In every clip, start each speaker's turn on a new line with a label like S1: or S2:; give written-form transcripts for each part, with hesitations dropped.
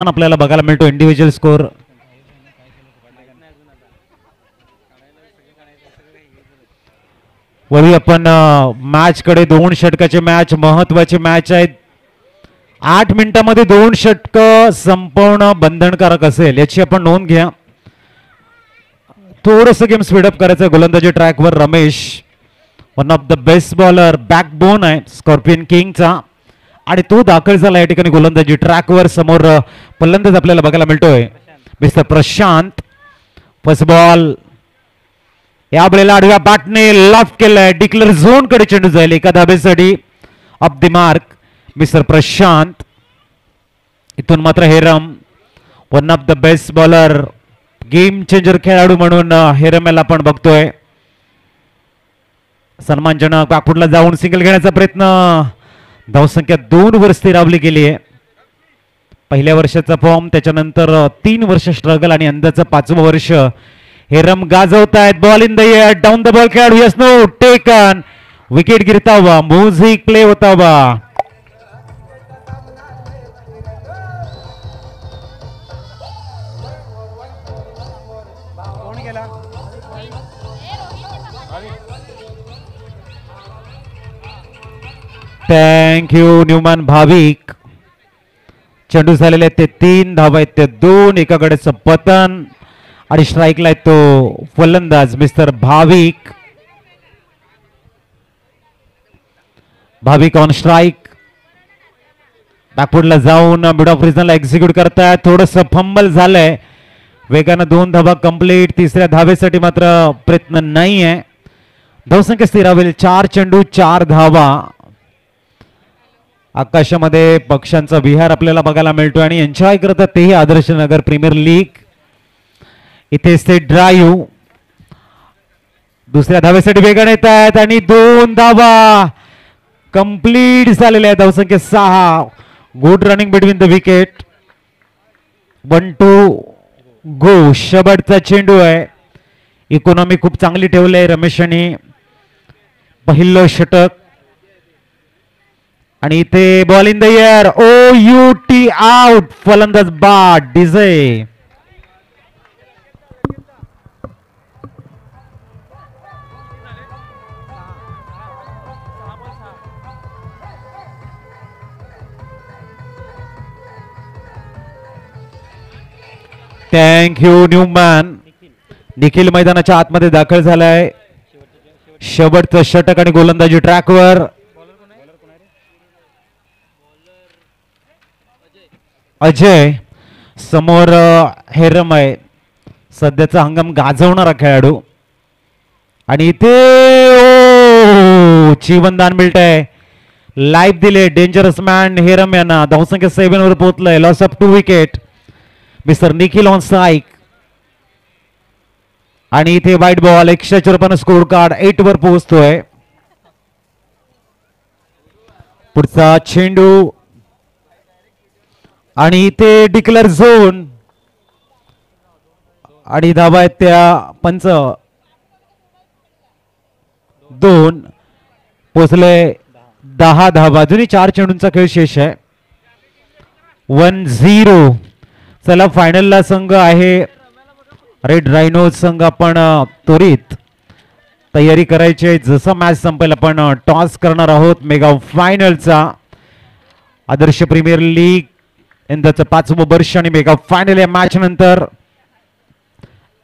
S1: आपल्याला बघायला मिळतो इंडिव्हिज्युअल स्कोर. वळू आपण मॅच कडे. 2 षटकाची मॅच, महत्वाची मॅच आहे. 8 मिनिटांमध्ये 2 षटक संपवणं बंधनकारक असेल याची आपण नोंद घ्या. थोडस गेम स्पीडअप करायचं. गोलंदाजी ट्रॅकवर Ramesh, one of the best bowler, backbone आहे स्कॉर्पियन किंगचा, आणि तो दाखल झाला या ठिकाणी गोलंदाजी ट्रॅकवर. समोर फलंदाज आपल्याला बघायला मिळतोय मिस्टर प्रशांत. फर्स्ट बॉल या वेळेला आडव्या बॅटने लॉफ्ट केलाय. डिक्लेअर झोन कडे चेंडू जाईल. एका धाबेसाठी off the mark mister Prashant. इथून मात्र Heram, one of the best bowler, game changer खेळाडू म्हणून हेरम याला आपण बघतोय. सन्मानजनक बॅकफुटला जाऊन सिंगल घेण्याचा प्रयत्न. धावसंख्या 2 वर स्थिरावली गेली आहे. पहिल्या वर्षाचा फॉर्म, त्याच्यानंतर 3 वर्ष स्ट्रगल आणि यंदाचं 5वं वर्ष. हेरम गाजवतायत. Ball in the air, down the ball खेळाडू. Yes no taken. विकेट गिरतावा, म्युझिक प्ले होतावा. Thank you Newman Bhavik. चेंडू झालेले आहेत ते 3 धावा आहेत ते 2. एकाकडेच पतन आणि स्ट्राईकला आहे तो फलंदाज मिस्टर भाविक. भाविक ऑन स्ट्राईक. बॅकफुटला जाऊन मिड ऑफ रिजनला एक्झिक्यूट करतायत. थोडस फंबल झालंय. वेगानं 2 धावा कंप्लीट. तिसऱ्या धावेसाठी मात्र प्रयत्न नाही आहे. धावसंख्या स्थिरावेल. 4 चेंडू 4 धावा. आकाशामध्ये पक्ष्यांचा विहार आपल्याला बघायला मिळतोय आणि एन्जॉय करतात तेही आदर्श नगर प्रीमियर लीग. इथे स्टेट ड्राईव्ह. दुसऱ्या धावेसाठी वेगाने येत आहेत आणि 2 धावा कंप्लीट झालेल्या आहेत. धावसंख्या 6. Good running between the wicket. 1-2 गो. शेवटचा चेंडू आहे. इकॉनॉमी खूप चांगली ठेवली आहे रमेशांनी. पहिलं षटक आणि इथे ball in the air. O U T out. फलंदाज बाद. DJ. Thank you new man. Nikhil मैदानाच्या आतमध्ये दाखल झालाय. शेवटचं षटक आणि गोलंदाजी ट्रॅकवर. अजय समोर हेरम आहे, सध्याचा हंगाम गाजवणारा खेळाडू. आणि इथे जीवनदान मिळतंय. लाईव्ह दिले डेंजरस मॅन हेरम यांना. धावसंख्या 7 वर पोहोचलंय. Loss of 2 wicket. Mister Nikhil on strike. आणि इथे वाईट बॉल. 154 स्कोर कार्ड 8 वर पोहोचतोय. पुढचा चेंडू आणि इथे डिक्लेअर झोन आणि धावा आहेत त्या 2 पोचले. 10 धावा. अजूनही 4 चेंडूंचा खेळ शेष आहे. 1-0. चला फायनलला संघ आहे रेड रायनोज संघ. आपण त्वरित तयारी करायची. जसं मॅच संपेल आपण टॉस करणार आहोत मेगा फायनलचा. आदर्श प्रीमियर लीग यंदाचं 5वं वर्ष आणि मेगा फायनल या मॅच नंतर.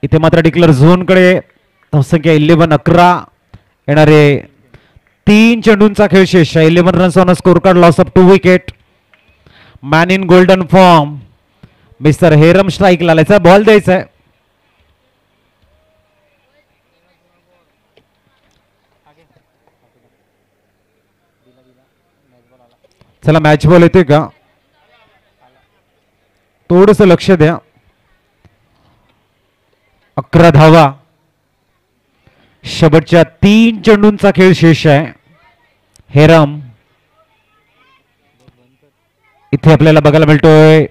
S1: इथे मात्र डिक्लेअर झोन कडे धावसंख्या 11 येणारे 3 चेंडूंचा खेळ शेष आहे. 11 runs on score card. Loss of 2 wicket. Man in golden form mister Heram स्ट्राईकला. याचा बॉल द्यायचा आहे. चला मॅच बॉल येते का थोडस लक्ष द्या. 11 धावा. शेवटच्या 3 चेंडूंचा खेळ शेष आहे. हेरम इथे आपल्याला बघायला मिळतोय.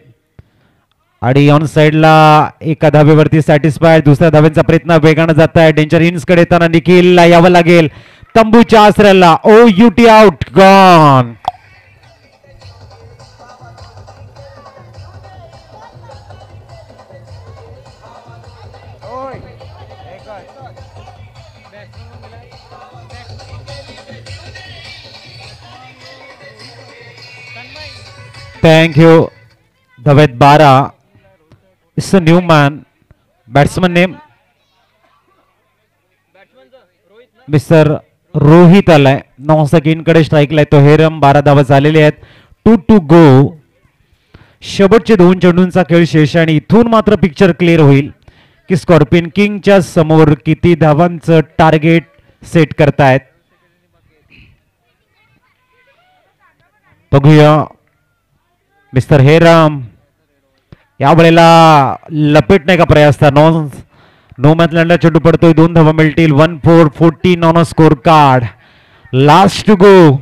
S1: आणि ऑन साइडला एका धावेवरती सॅटिस्फाईड. दुसऱ्या धावेचा प्रयत्न वेगानं जात आहे. डेंजर इन्स कडे येताना निखिलला यावं लागेल. तंबूच्या आसऱ्याला. O U T out. Gone. Thank you. Dhavet Bara. It's a new man. Batsman name Mr. Rohit आलाय. 9 सेकंडकडे स्ट्राईकला आहे तो. हेरम 12 धावा झालेले आहेत. 2 to go. शेवटचे 2 चेंडूंचा खेळ शेष आणि इथून मात्र पिक्चर क्लिअर होईल की स्कॉर्पियन किंगच्या समोर किती धावांचं टार्गेट सेट करतायत. बघूया. मिस्टर हेरम यावेळेला लपेटणे का प्रयास था. नो मॅथलँडला चेंडू पडतोय. 2 धावा मिळतील. 1-4-14 on a score card. Last to go.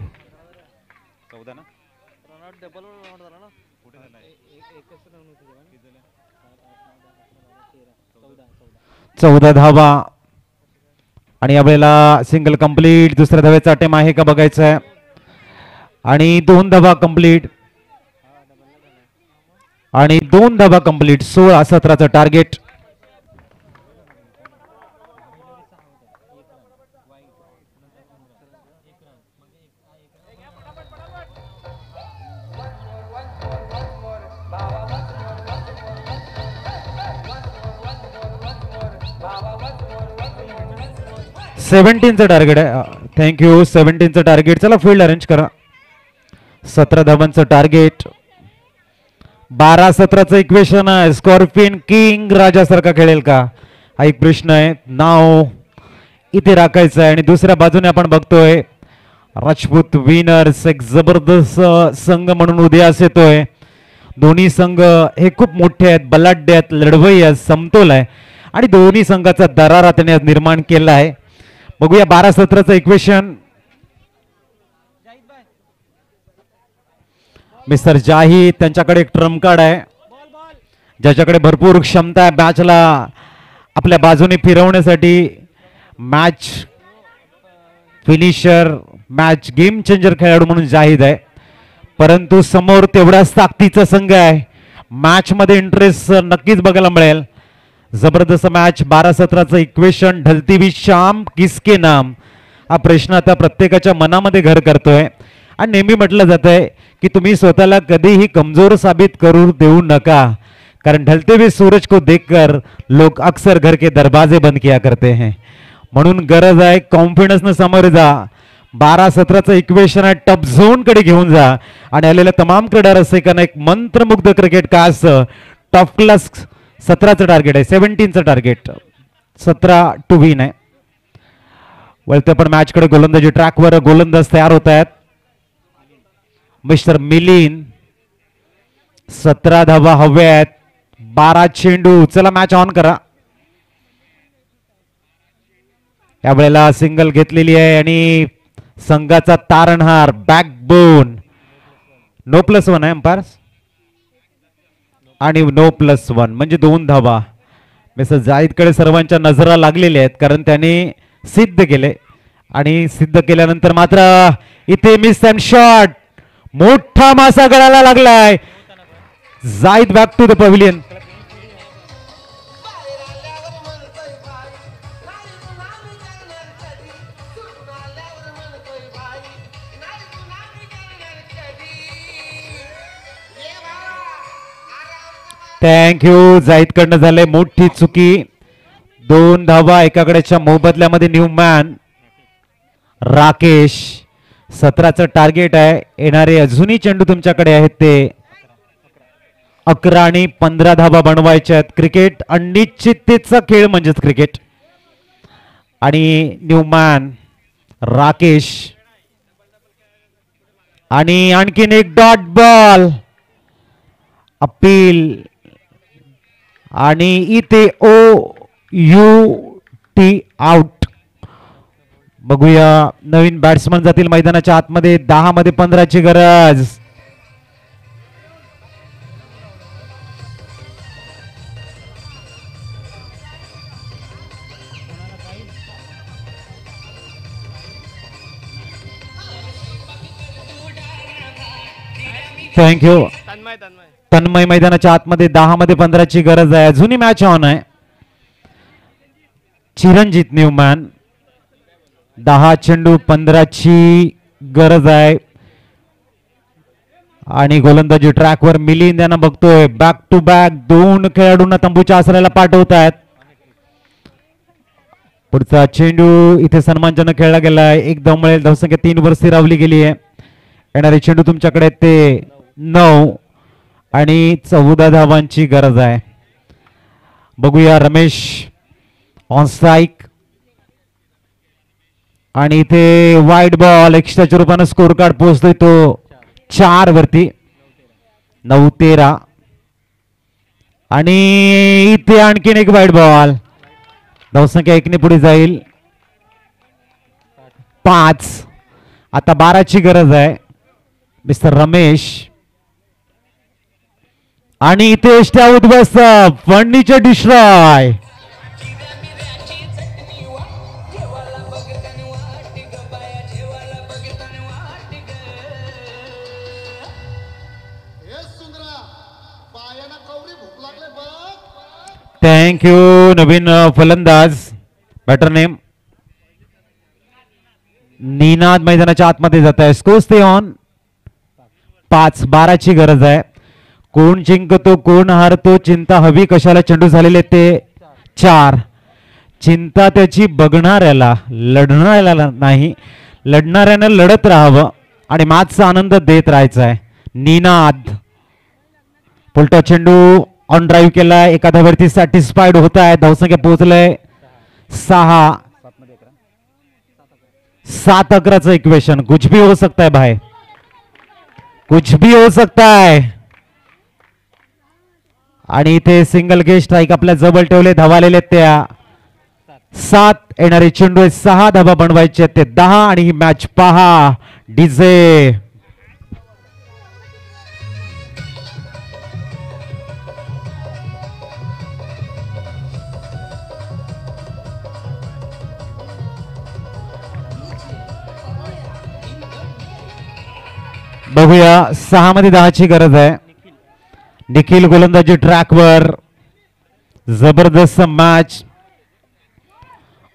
S1: 14 धावा आणि यावेळेला सिंगल कंप्लीट. दुसऱ्या धावेचा अटेम आहे का बघायचं आहे आणि 2 धावा कंप्लीट आणि 2 धावा कंप्लीट. 16-17चं टार्गेट. चं टार्गेट आहे. थँक्यू. 17चं टार्गेट. चला फील्ड अरेंज करा. 17 धावांचं टार्गेट. 12-17चं इक्वेशन आहे. स्कॉर्पियन किंग राजासारखा खेळेल का हा एक प्रश्न आहे. नाव इथे राखायचं आहे आणि दुसऱ्या बाजूने आपण बघतोय राजपूत विनर्स एक जबरदस्त संघ म्हणून उदयास येतोय. दोन्ही संघ हे खूप मोठे आहेत, बलाढ्य आहेत, लढवई आहेत, समतोल आहे आणि दोन्ही संघाचा दरारा त्याने निर्माण केला आहे. बघूया 12-17चं इक्वेशन. मिस्टर जाहीद त्यांच्याकडे एक ट्रम्प कार्ड आहे ज्याच्याकडे भरपूर क्षमता आहे मॅचला आपल्या बाजूने फिरवण्यासाठी. Match finisher, match game changer खेळाडू म्हणून जाहीद आहे. परंतु समोर तेवढाच ताकदीचा संघ आहे. मॅच मध्ये इंटरेस्ट नक्कीच बघायला मिळेल. जबरदस्त मॅच. 12-17चं इक्वेशन. ढलती हुई शाम किसके नाम हा प्रश्न आता प्रत्येकाच्या मनामध्ये घर करतोय आणि नेहमी म्हटलं जात आहे की तुम्ही स्वतःला कधीही कमजोर साबित करू देऊ नका, कारण ढलते हुए सूरज को देखकर लोग अक्सर घर के दरवाजे बंद किया करते हैं. म्हणून गरज आहे कॉन्फिडन्सने समोर जा. 12-17चं इक्वेशन आहे. टफ झोन कडे घेऊन जा आणि आलेल्या तमाम क्रीडा रसिकांना एक मंत्रमुग्ध क्रिकेट का असं टॉप क्लास. 17चं टार्गेट आहे. 17चं टार्गेट. 17 टू विन आहे. वळते पण मॅच कडे गोलंदाजी ट्रॅकवर गोलंदाज तयार होत आहेत. मिस्टर मिलिंद. 17 धावा हवे आहेत. 12 चेंडू. चला मॅच ऑन करा. यावेळेला सिंगल घेतलेली आहे आणि संघाचा तारणहार बॅकबोन. नो +1 आहे अंपायर आणि नो +1 म्हणजे 2 धावा. मिस्टर जाहीद कडे सर्वांच्या नजरा लागलेल्या आहेत कारण त्याने सिद्ध केले आणि सिद्ध केल्यानंतर मात्र इथे मिस अँड शॉट. मोठा मासा गळाला लागलाय. Zahid back to the pavilion. Thank you. Zahid कडनं झालंय मोठी चुकी. 2 धावा एकाकडेच्या मोबदल्यामध्ये न्यू मॅन राकेश. 17चं टार्गेट आहे. येणारे अजूनही चेंडू तुमच्याकडे आहेत ते 11 आणि 15 धावा बनवायच्या आहेत. क्रिकेट अनिश्चिततेचा खेळ म्हणजेच क्रिकेट. आणि न्यू मॅन राकेश आणि आणखीन एक डॉट बॉल. अपील आणि इथे OUT आउट. बघूया नवीन बॅट्समन जातील मैदानाच्या आतमध्ये. 10 मध्ये 15ची गरज. थँक्यू. तन्मय मैदानाच्या आतमध्ये 10 मध्ये 15ची गरज आहे. अजूनही मॅच ऑन आहे. चिरंजीत न्यूमॅन. 10 चेंडू 15ची गरज आहे आणि गोलंदाजी ट्रॅकवर मिलिंद यांना बघतोय. बॅक टू बॅक 2 खेळाडूंना तंबूच्या आसऱ्याला पाठवत आहेत. पुढचा चेंडू इथे सन्मानजनक खेळला गेलाय. एक धाव मिळेल. धावसंख्या 3 वर स्थिरावली गेली आहे. येणारे चेंडू तुमच्याकडे ते 9 आणि 14 धावांची गरज आहे. बघूया रमेश ऑन स्ट्राईक आणि इथे वाईड बॉल एक्स्ट्राच्या रूपाने स्कोर कार्ड पोहोचतोय तो 4 वरती. 9-13 आणि इथे आणखीन एक वाईड बॉल. धावसंख्या 1 ने पुढे जाईल. 5. आता 12ची गरज आहे मिस्टर रमेश आणि इथे एष्ट्या उद्ध्वस्त. Furniture destroy. Thank you. नवीन फलंदाज बॅटर नेम निनाद मैदानाच्या आतमध्ये जात आहे. Score stay on. 5. 12ची गरज आहे. कोण जिंकतो कोण हारतो चिंता हवी कशाला. चेंडू झालेले ते 4. चिंता त्याची बघणाऱ्याला लढणाऱ्याला नाही. लढणाऱ्यानं लढत राहावं आणि मॅचचा आनंद देत राहायचा आहे. निनाद पुलटा चेंडू ऑन ड्राईव्ह केला. एका धावेवरती सॅटिस्फाईड होत आहे. धावसंख्या पोहोचलंय 6. 7-11चं इक्वेशन. कुछ भी हो सकता है भाई, कुछ भी हो सकता है. आणि इथे सिंगल गेट स्ट्राईक आपल्या जवळ ठेवले. धावालेले त्या 7. येणारे चेंडू 6 धावा बनवायचे ते 10 आणि ही मॅच पहा. डीजे बघूया. 6 मध्ये 10ची गरज आहे. निखिल गोलंदाजी ट्रॅकवर. जबरदस्त मॅच.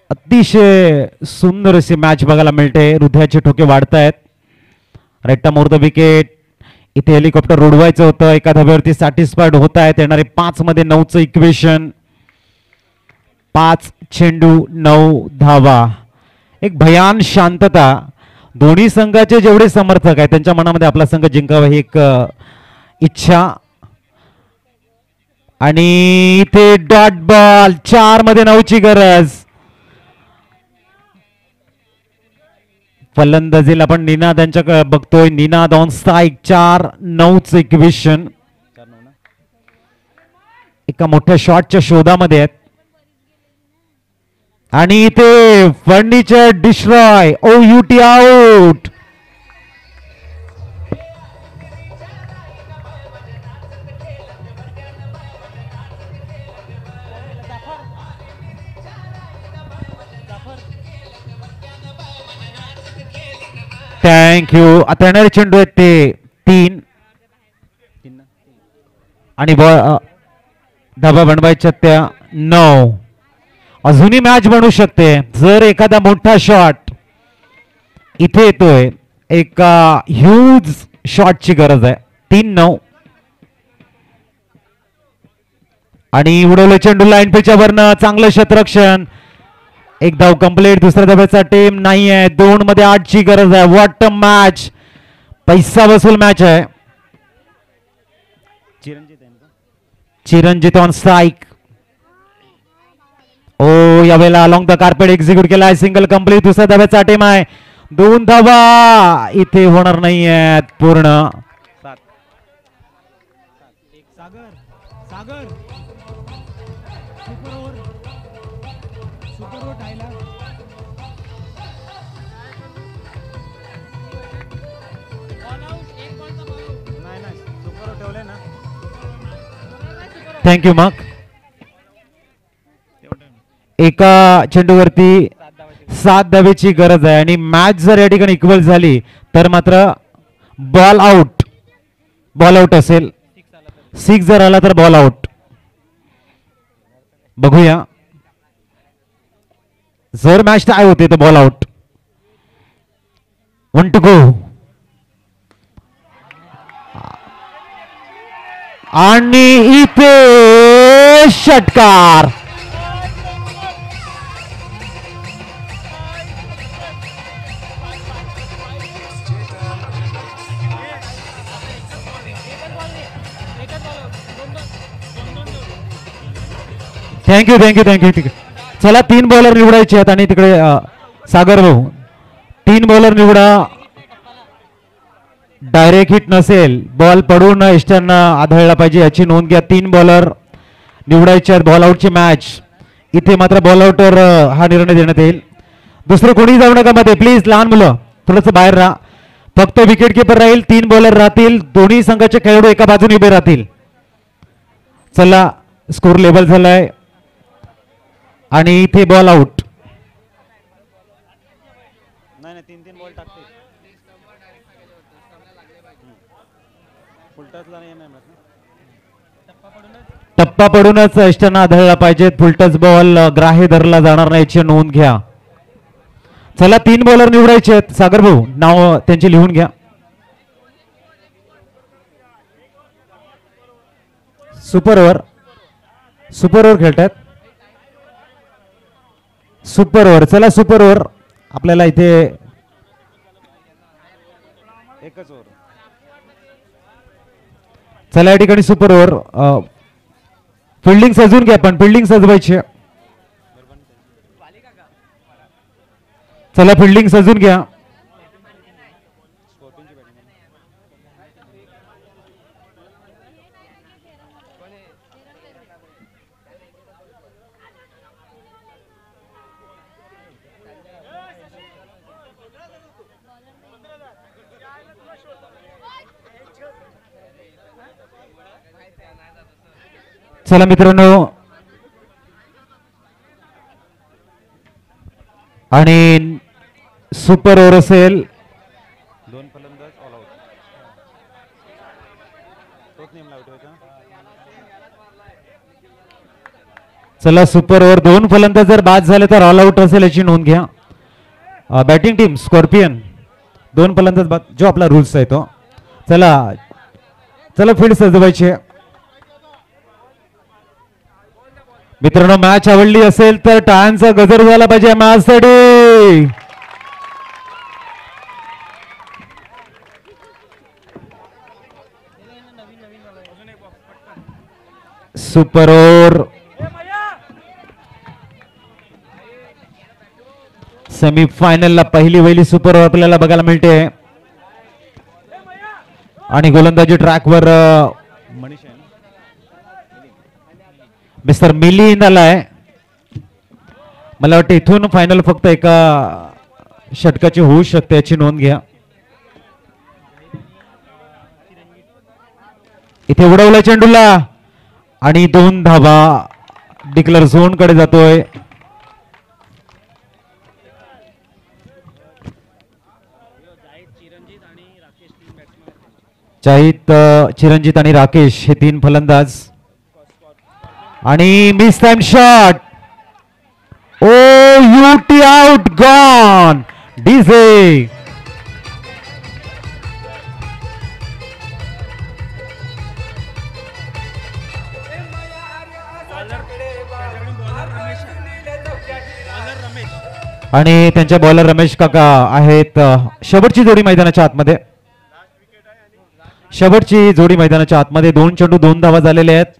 S1: अतिशय सुंदर अशी मॅच बघायला मिळते. हृदयाचे ठोके वाढतायत. रेट्टा मोर द विकेट. इथे हेलिकॉप्टर उडवायचं होतं. एका धाब्यावरती सॅटिस्फाईड होत आहेत. येणारे 5 मध्ये 9चं इक्वेशन. 5 चेंडू 9 धावा. एक भयान शांतता. दोन्ही संघाचे जेवढे समर्थक आहेत त्यांच्या मनामध्ये आपला संघ जिंकावा ही एक इच्छा. आणि इथे डॉट बॉल. 4 मध्ये 9ची गरज. फलंदाजीला आपण निनाद यांच्याकडे बघतोय. Ninad on strike. 4-9चं इक्वेशन. एका मोठ्या शॉटच्या शोधामध्ये आहेत. आणि इथे furniture destroy. OUT out. Thank you. आता येणारे चेंडू आहेत ते 3 आणि धाबा बनवायच्या त्या 9. अजूनही मॅच बनू शकते जर एखादा मोठा शॉट इथे येतोय. एका ह्यूज शॉटची गरज आहे. 3-9 आणि उडवले चेंडू लाईन पिचच्या वरनं. चांगलं क्षेत्ररक्षण. एक धाव कंप्लीट. दुसऱ्या धाब्याचा टीम नाही आहे. 2 मध्ये 8ची गरज आहे. What a match. पैसा वसूल मॅच आहे. Chiranjeet on strike. ओ यावेळेला अलॉंग द कार्पेट एक्झिक्यूट केलाय. Single complete. दुसऱ्या धाब्याचा टीम आहे. 2 धावा इथे होणार नाही आहेत पूर्ण. थँक्यू. मग एका चेंडूवरती 7 धावेची गरज आहे आणि मॅच जर या ठिकाणी इक्वल झाली तर मात्र बॉल आउट. बॉल आउट असेल. 6 जर आला तर बॉल आउट. बघूया. जर मॅच टाय होते तर बॉल आउट. 1 to go. आणि इथे षटकार. Thank you thank you thank you. ठीक आहे, चला 3 बॉलर निवडायचे आहेत आणि तिकडे सागर भाऊ 3 बॉलर निवडा. डायरेक्ट हिट नसेल, बॉल पडून इष्टांना आढळला पाहिजे याची नोंद घ्या. 3 बॉलर निवडायचे आहेत. बॉल आउटची मॅच. इथे मात्र बॉल आउटवर हा निर्णय देण्यात येईल. दुसरं कोणी जाऊ नका मध्ये प्लीज. लहान मुलं थोडंसं बाहेर राहा. फक्त विकेट किपर राहील. 3 बॉलर राहतील. दोन्ही संघाचे खेळाडू एका बाजूने उभे राहतील. चला स्कोर लेवल झालाय आणि इथे बॉल आउट.
S2: नाही 3-3 बॉल टाकते.
S1: टप्पा पडूनच इष्टांना आढळला पाहिजे. फुलटच बॉल ग्राह्य धरला जाणार नाही याची नोंद घ्या. चला 3 बॉलर निवडायचे आहेत. सागर भाऊ नाव त्यांचे लिहून घ्या. सुपर ओव्हर खेळतात. Super over. चला सुपर ओव्हर आपल्याला इथे
S2: एकच ओव्हर.
S1: चला या ठिकाणी सुपर ओव्हर. फिल्डिंग सजवून घ्या. पण फिल्डिंग सजवायची. चला फिल्डिंग सजून घ्या. चला मित्रांनो आणि सुपर ओव्हर असेल.
S2: 2 फलंदाज ऑल आउट. तोच नेम लावतो होता.
S1: चला सुपर ओव्हर. 2 फलंदाज जर बाद झाले तर ऑल आउट असेल याची नोंद घ्या. बॅटिंग टीम स्कॉर्पियन 2 फलंदाज बाद जो आपला रूल्स आहे तो. चला चला फील्ड सजवायची. मित्रांनो मॅच आवडली असेल तर टाळ्यांचा गजर झाला पाहिजे मॅचसाठी. Super over. सेमीफायनलला पहिली सुपर ओव्हर आपल्याला बघायला मिळते आणि गोलंदाजी ट्रॅकवर मिस्टर मिलिंद आलाय. मला वाटतं इथून फायनल फक्त एका षटकाची होऊ शकते याची नोंद घ्या. इथे उडवला चेंडूला आणि 2 धावा. डिक्लेअर झोन कडे जातोय. चिरंजीत आणि राकेश हे 3 फलंदाज. आणि मिस टाइम शॉट. ओ युटी आउट गॉन. डीजे आणि त्यांच्या बॉलर रमेश काका आहेत. शेवटची जोडी मैदानाच्या आतमध्ये. शेवटची जोडी मैदानाच्या आतमध्ये 2 चेंडू 2 धावा झालेले आहेत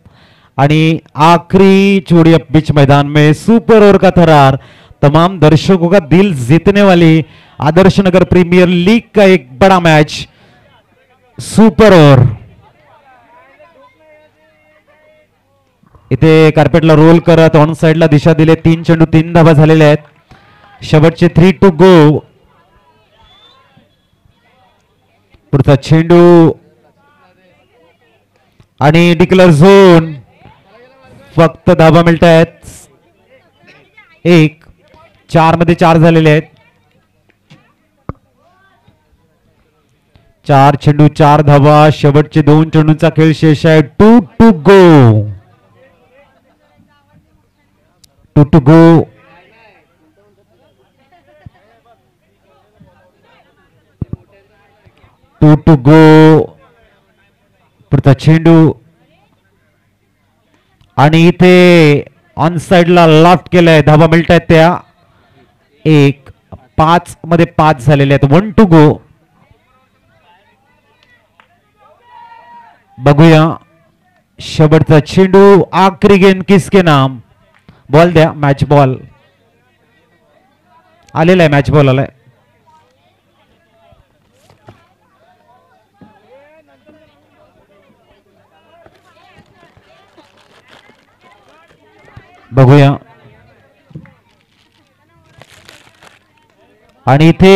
S1: आणि आखिरी जोड़ी अब बीच मैदान में सुपर ओवर का थरार तमाम दर्शकों का दिल जीतने वाली आदर्श नगर प्रीमियर लीग का एक बड़ा मैच सुपर ओवर. इथे कार्पेटला रोल करत ऑन साइडला दिशा दिले. 3 चेंडू 3 धावा झालेले आहेत. शेवटचे 3 to go. पुढचा चेंडू आणि डिक्लेअर झोन. फक्त धावा मिळत आहेत 1. 4 मध्ये 4 झालेले आहेत. 4 चेंडू 4 धावा. शेवटचे 2 चेंडूंचा खेळ शेष आहे. 2 to go. 2 to go. 2 to go. पुढचा चेंडू आणि इथे ऑन साइडला लॉफ्ट केलंय. धावा मिळत आहेत त्या 1-5 मध्ये 5 झालेले आहेत. 1 to go. बघूया शेवटचा चेंडू. आखरी गेंद किसके नाम. बॉल द्या. मॅच बॉल आलेला आहे. मॅच बॉल आलाय. बघूया आणि इथे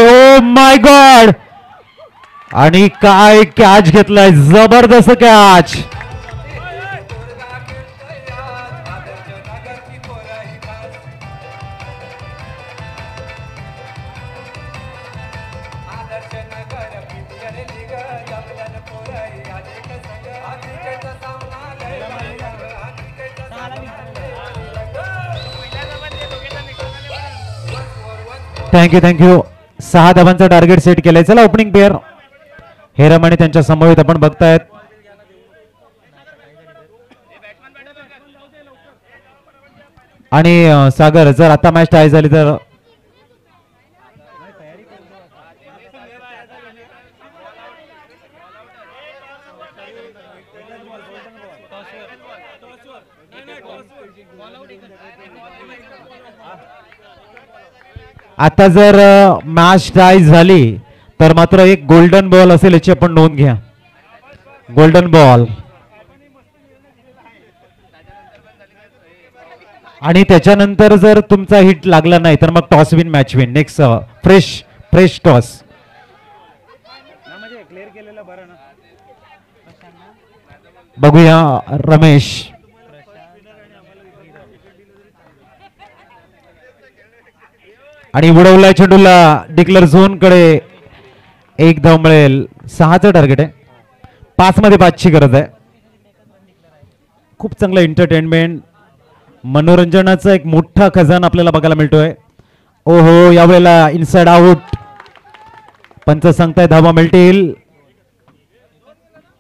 S1: ओ माय गॉड आणि काय कॅच घेतलाय. जबरदस्त कॅच. थँक्यू 6 धावांचा टार्गेट सेट केलाय. चला ओपनिंग पेअर हेरम आणि त्यांच्या समवेत आपण बघतायत. आणि सागर जर आता मॅच टाय झाली तर आता जर मॅच टाय झाली तर मात्र एक गोल्डन बॉल असेल याची आपण नोंद घ्या. गोल्डन बॉल आणि त्याच्यानंतर जर तुमचा हिट लागला नाही तर मग toss win match win. Next fresh toss. बघूया रमेश आणि उडवलाय चेंडूला. डिक्लेअर झोन कडे 1 धाव मिळेल. 6चं टार्गेट आहे. 5 मध्ये 5ची गरज आहे. खूप चांगलं एंटरटेनमेंट मनोरंजनाचा एक मोठा खजाना आपल्याला बघायला मिळतोय. ओहो यावेळेला इनसाइड आउट. पंच सांगताय धावा मिळतील.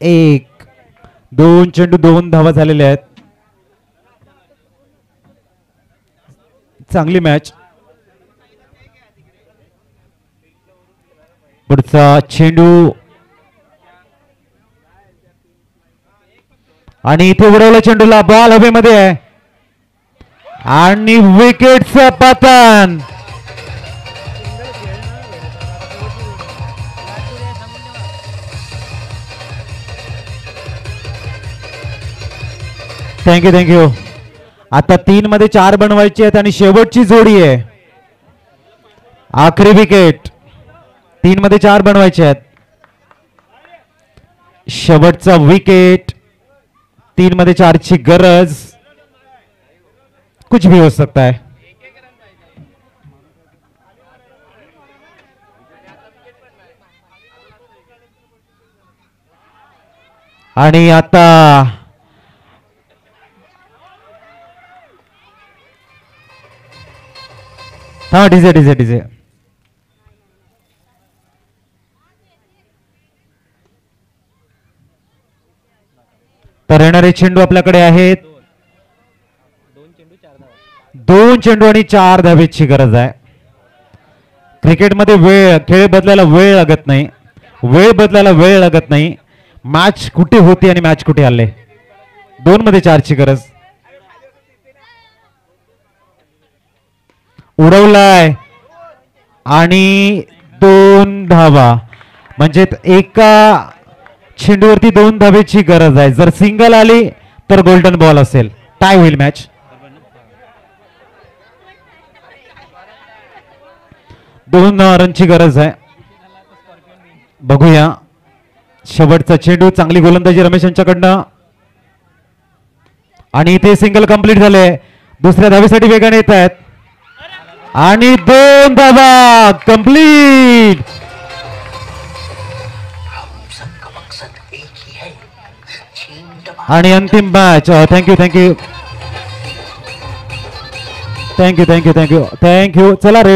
S1: 1-2 चेंडू 2 धावा झालेल्या आहेत. चांगली मॅच. पुढचा चेंडू आणि इथे उडवला चेंडूला. बॉल हवेमध्ये आहे आणि विकेटचं पतन. थँक्यू आता 3 मध्ये 4 बनवायचे आहेत आणि शेवटची जोडी आहे. आखरी विकेट. 3 मध्ये 4 बनवायचे आहेत. शेवटचा विकेट. 3 मध्ये 4 ची गरज. कुछ भी हो सकता है. आणि आता हा डीजे तर येणारे चेंडू आपल्याकडे आहेत. 2 चेंडू आणि 4 धावेची गरज आहे. क्रिकेटमध्ये खेळ बदलायला वेळ लागत नाही. मॅच कुठे होती आणि मॅच कुठे आले. 2 मध्ये 4 ची गरज. उडवलाय आणि 2 धावा म्हणजे एका चेंडूवरती 2 धावेची गरज आहे. जर सिंगल आली तर गोल्डन बॉल असेल. टाय होईल मॅच. 2 रनची गरज आहे. बघूया शेवटचा चेंडू. चांगली गोलंदाजी रमेश यांच्याकडनं आणि इथे सिंगल कंप्लीट झाले. दुसऱ्या धावेसाठी वेगाने येत आहेत आणि 2 धावा कंप्लीट. आणि अंतिम मॅच. थँक्यू चला रेड